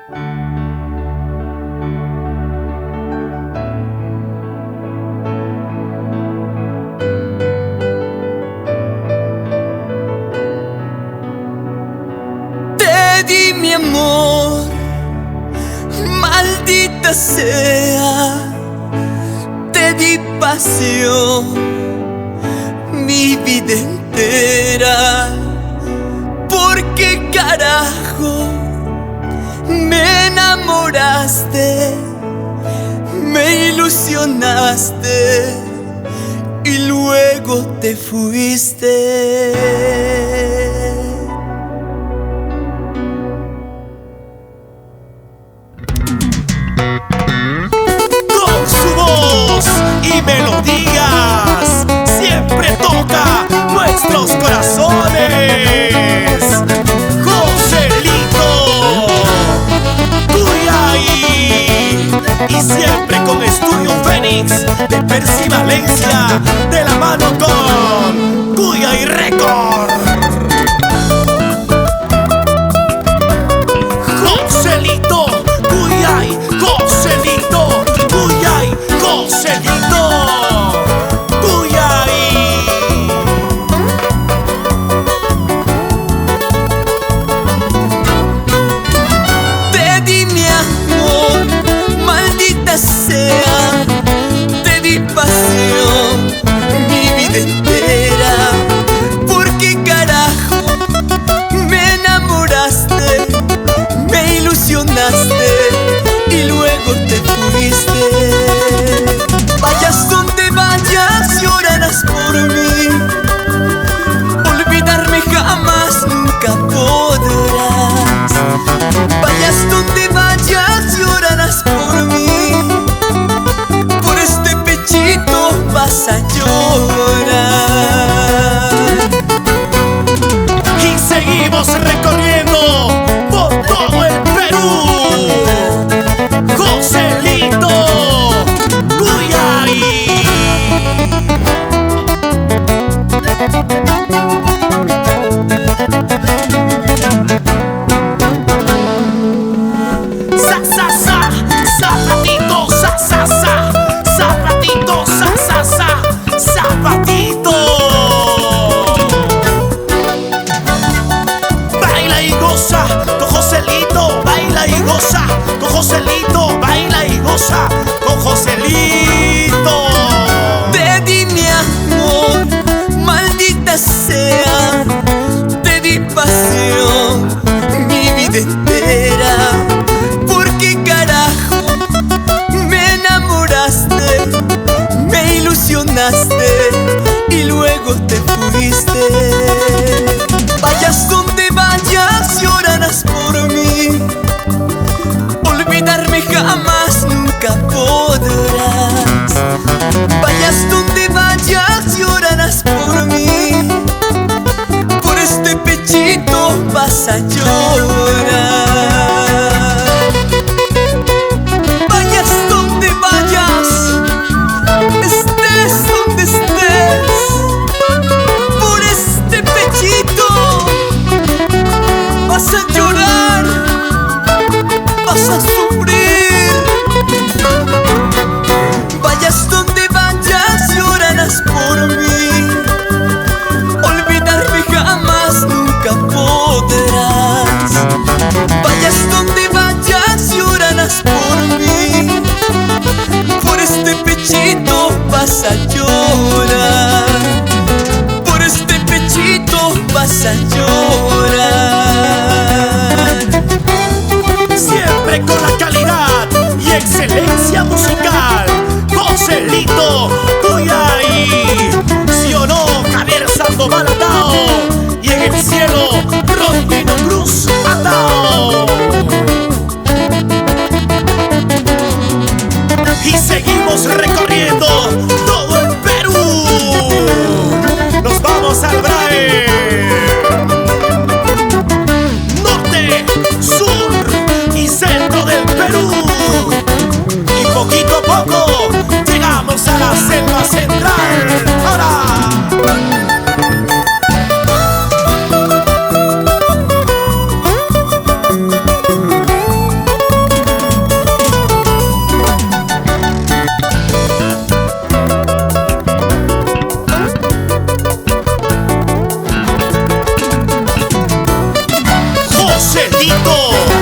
Te di mi amor, maldita sea. Te di pasión, mi vida entera. ¿Por qué carajo me enamoraste? Me ilusionaste y luego te fuiste. Y melodías siempre toca nuestros corazones. Joselito Cuyay, y siempre con Estudio Fénix de Percy Valencia, de la mano con Cuyay Record. Joselito Cuyay, Joselito Cuyay, Joselito Cuyay. Te di mi amor, maldita sea. Te di pasión, mi vida entera. ¿Por qué carajo me enamoraste? Me ilusionaste y luego te fuiste. Vayas donde vayas, llorarás por mí. Olvidarme jamás, nunca podrás. Vayas donde vayas, llorarás por mí. Por este pechito vas a llorar. Y seguimos recorriendo por todo el Perú. Joselito Cuyay. Sa sa sa, zapatito, sa sa sa, zapatito, sa sa sa, zapatito. Baila y goza con Joselito, baila y goza con Joselito, baila y goza con Joselito. Te di mi amor, maldita sea. Te di pasión, mi vida entera. ¿Por qué carajo me enamoraste? Me ilusionaste y luego te fuiste. Vayas donde vayas, llorarás por mí. Olvidarme jamás, nunca podrás. Vayas donde vayas, llorarás por mí. Por este pechito vas a llorar. Vayas donde vayas, estés donde estés. Tito